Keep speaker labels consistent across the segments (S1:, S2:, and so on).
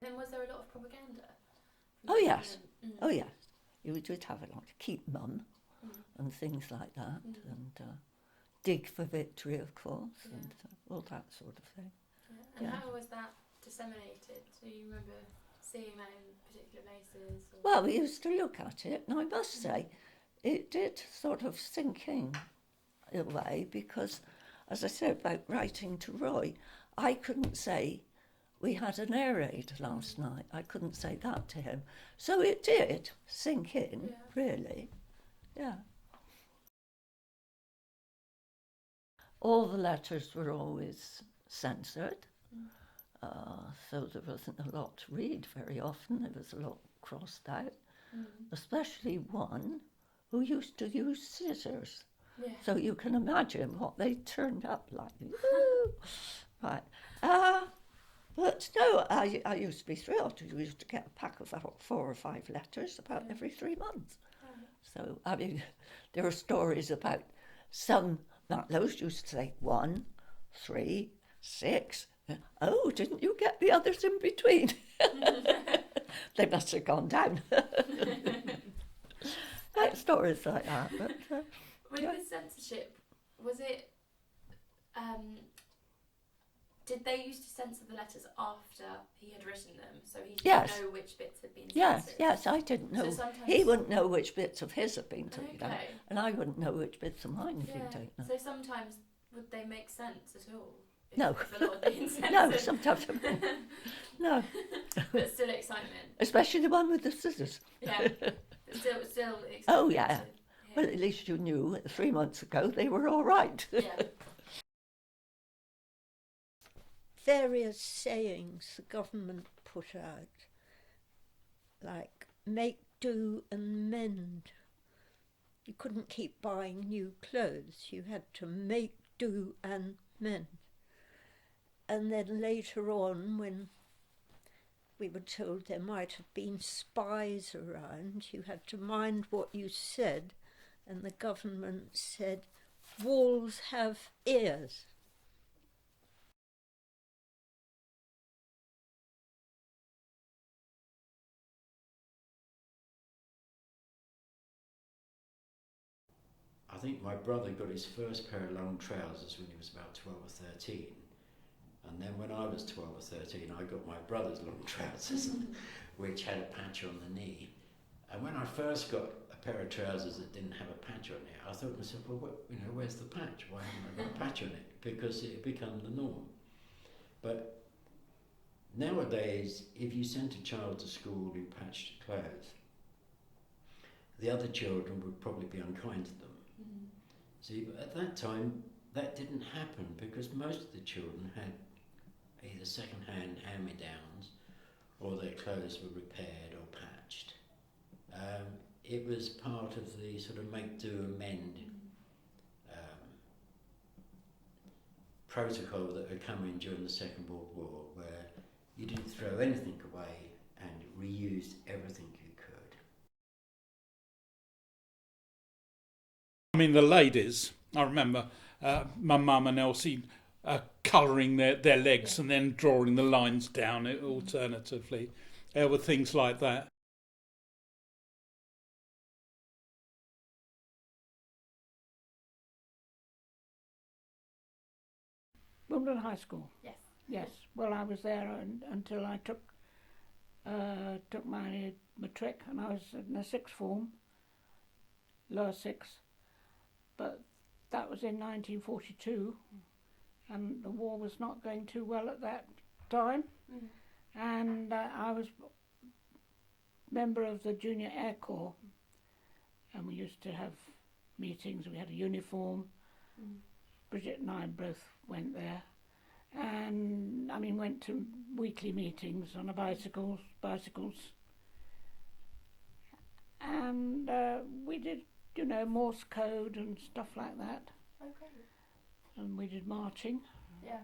S1: Then was there a lot of propaganda?
S2: Oh yes, oh yes. You would have a lot. Keep mum and things like that, and dig for victory, of course, and all that sort of thing.
S1: Yeah. And how was that disseminated? Do you remember seeing that in particular places? Or?
S2: Well, we used to look at it, and I must say, it did sort of sink in a way, because, as I said about writing to Roy, I couldn't say we had an air raid last night. I couldn't say that to him. So it did sink in, really. Yeah. All the letters were always censored, so there wasn't a lot to read very often. There was a lot crossed out, especially one who used to use scissors. Yeah. So you can imagine what they turned up like. Right. But no, I used to be thrilled. We used to get a pack of 4 or 5 letters about every 3 months. So, I mean, there are stories about some Matlows used to say 1, 3, 6. Oh, didn't you get the others in between? They must have gone down. Like stories like that. But,
S1: with the censorship, was it... did they used to censor the letters after he had written them, so he didn't know which bits had been censored?
S2: Yes, I didn't know. So he wouldn't know which bits of his had been taken out, and I wouldn't know which bits of mine had been taken out.
S1: So sometimes would they make sense at all?
S2: No.
S1: If a lot had been censored?
S2: No, sometimes no.
S1: But still excitement.
S2: Especially the one with the scissors.
S1: Yeah, but still excitement.
S2: Oh yeah. Well, at least you knew 3 months ago they were all right.
S1: Yeah.
S3: Various sayings the government put out, like make do and mend. You couldn't keep buying new clothes, you had to make do and mend. And then later on, when we were told there might have been spies around, you had to mind what you said, and the government said, walls have ears.
S4: I think my brother got his first pair of long trousers when he was about 12 or 13. And then when I was 12 or 13, I got my brother's long trousers, which had a patch on the knee. And when I first got a pair of trousers that didn't have a patch on it, I thought to myself, well, where's the patch? Why haven't I got a patch on it? Because it had become the norm. But nowadays, if you sent a child to school who patched clothes, the other children would probably be unkind to them. See, at that time, that didn't happen because most of the children had either second-hand hand-me-downs or their clothes were repaired or patched. It was part of the sort of make do and mend protocol that had come in during the Second World War, where you didn't throw anything away and reused everything you could.
S5: I mean, the ladies, I remember my mum and Elsie colouring their legs and then drawing the lines down alternatively. There were things like that.
S6: Wimbledon High School?
S1: Yes.
S6: Yes. Well, I was there until I took my matric, and I was in the sixth form, lower sixth. But that was in 1942, and the war was not going too well at that time. And I was member of the Junior Air Corps, and we used to have meetings. We had a uniform. Bridget and I both went there, and went to weekly meetings on bicycles, and we did, Morse code and stuff like that.
S1: Okay.
S6: And we did marching.
S1: Yeah.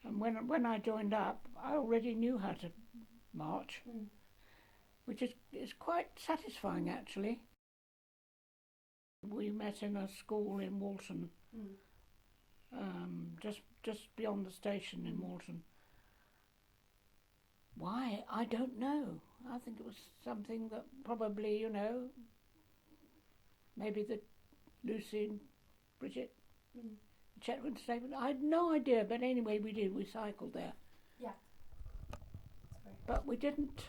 S6: And when I joined up, I already knew how to march, which is quite satisfying actually. We met in a school in Walton, just beyond the station in Walton. Why? I don't know. I think it was something that probably, you know, maybe that Lucy and Bridget Chetwynd statement. I had no idea, but anyway, we did. We cycled there.
S1: Yeah.
S6: But we didn't.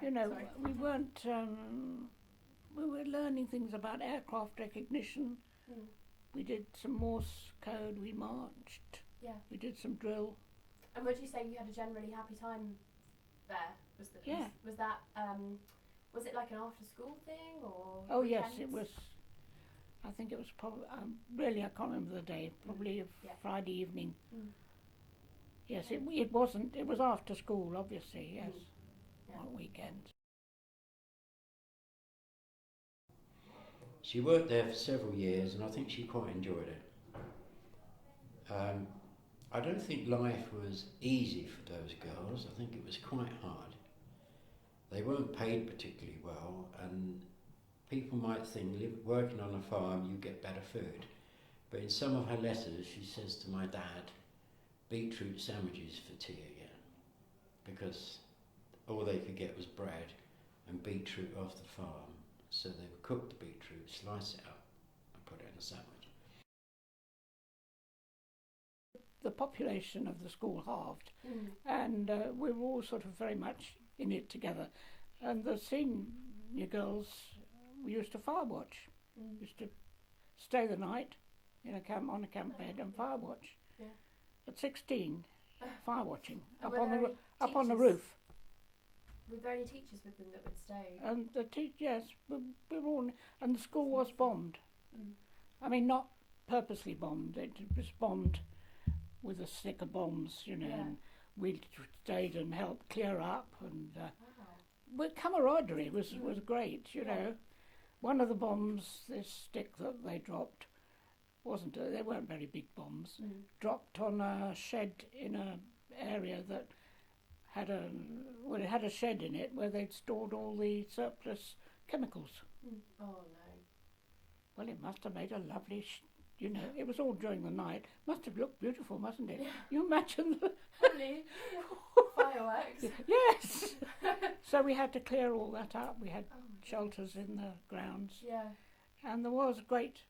S6: You know, we weren't. We were learning things about aircraft recognition. We did some Morse code. We marched.
S1: Yeah.
S6: We did some drill.
S1: And would you say you had a generally happy time there? Was that was it like an after school thing or?
S6: Oh
S1: weekends?
S6: yes, it was. I think it was probably really I can't remember the day. Probably a Friday evening. Yes, it wasn't. It was after school, obviously. Yes, on weekends.
S4: She worked there for several years, and I think she quite enjoyed it. I don't think life was easy for those girls. I think it was quite hard. They weren't paid particularly well, and people might think working on a farm you get better food. But in some of her letters she says to my dad, beetroot sandwiches for tea again, because all they could get was bread and beetroot off the farm. So they would cook the beetroot, slice it up and put it in a sandwich.
S6: The population of the school halved, and we were all sort of very much in it together. And the senior girls, we used to fire watch. We used to stay the night in a camp on a camp bed and fire watch.
S1: Yeah.
S6: At 16, fire watching
S1: And
S6: up on the roof.
S1: Were there any teachers with them that would stay?
S6: And the yes, we were all, and the school was bombed. I mean, not purposely bombed. It was bombed with a stick of bombs, you know. And we stayed and helped clear up, and but camaraderie was great, you know. One of the bombs, this stick that they dropped, they weren't very big bombs, dropped on a shed in an area that had it had a shed in it where they'd stored all the surplus chemicals.
S1: Oh no.
S6: Well, it must have made a lovely, you know, it was all during the night. Must have looked beautiful, mustn't it?
S1: Yeah.
S6: You imagine the
S1: fireworks.
S6: Yes. So we had to clear all that up. We had shelters in the grounds.
S1: Yeah.
S6: And there was great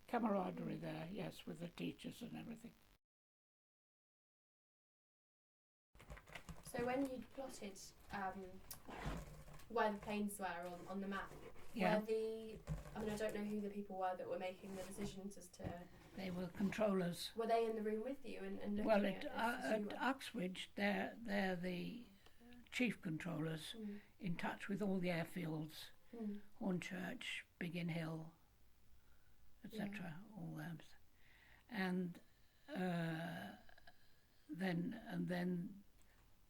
S6: camaraderie there, yes, with the teachers and everything.
S1: So when you plotted where the planes were on the map,
S6: Yeah.
S1: I don't know who the people were that were making the decisions as to...
S6: They were controllers.
S1: Were they in the room with you and looking
S6: Well,
S1: at this as you
S6: at
S1: were?
S6: Uxbridge, they're the chief controllers, in touch with all the airfields, Hornchurch, Biggin Hill, etc. All those, and then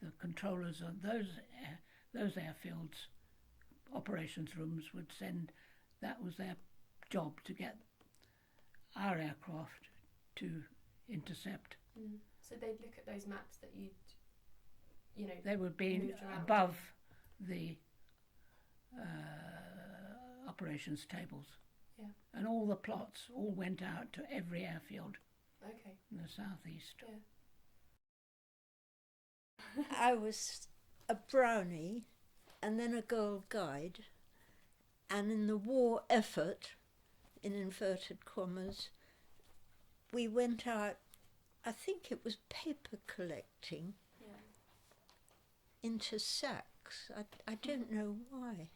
S6: the controllers of those airfields, operations rooms would send. That was their job, to get our aircraft to intercept.
S1: So they'd look at those maps that you know.
S6: They would be
S1: moved around.
S6: above the operations tables.
S1: Yeah.
S6: And all the plots all went out to every airfield
S1: Okay.
S6: in the southeast.
S1: Yeah.
S3: I was a brownie and then a Girl Guide, and in the war effort, in inverted commas, we went out, I think it was paper collecting, into sacks. I don't know why.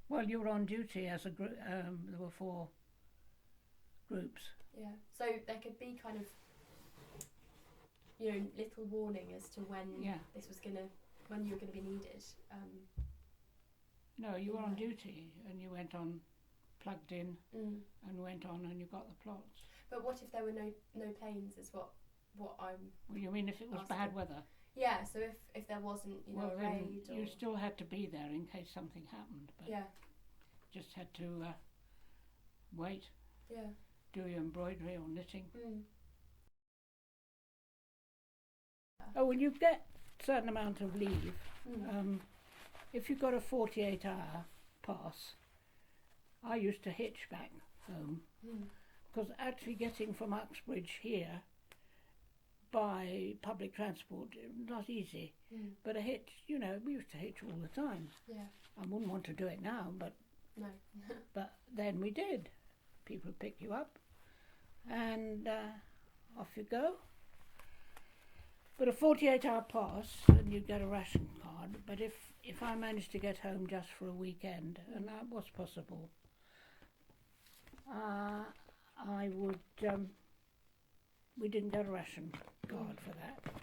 S6: Well, you were on duty as a group. There were 4 groups.
S1: Yeah. So there could be kind of, little warning as to when this was when you were gonna be needed.
S6: No, you were on duty and you went on, plugged in, and went on and you got the plots.
S1: But what if there were no planes? Is what I'm.
S6: Well, you mean if it was
S1: asking.
S6: bad weather?
S1: Yeah. So if there wasn't,
S6: Well,
S1: a
S6: then
S1: raid or...
S6: you still had to be there in case something happened. But just had to wait.
S1: Yeah.
S6: Do your embroidery or knitting.
S1: Yeah.
S6: Oh, well, you get a certain amount of leave. If you got a 48-hour pass, I used to hitch back home Because actually getting from Uxbridge here by public transport, not easy. But a hitch, you know, we used to hitch all the time.
S1: Yeah.
S6: I wouldn't want to do it now, but
S1: No.
S6: but then we did. People pick you up, and off you go. But a 48-hour pass, and you get a ration card. But if I managed to get home just for a weekend, and that was possible, I would. We didn't get a ration card for that.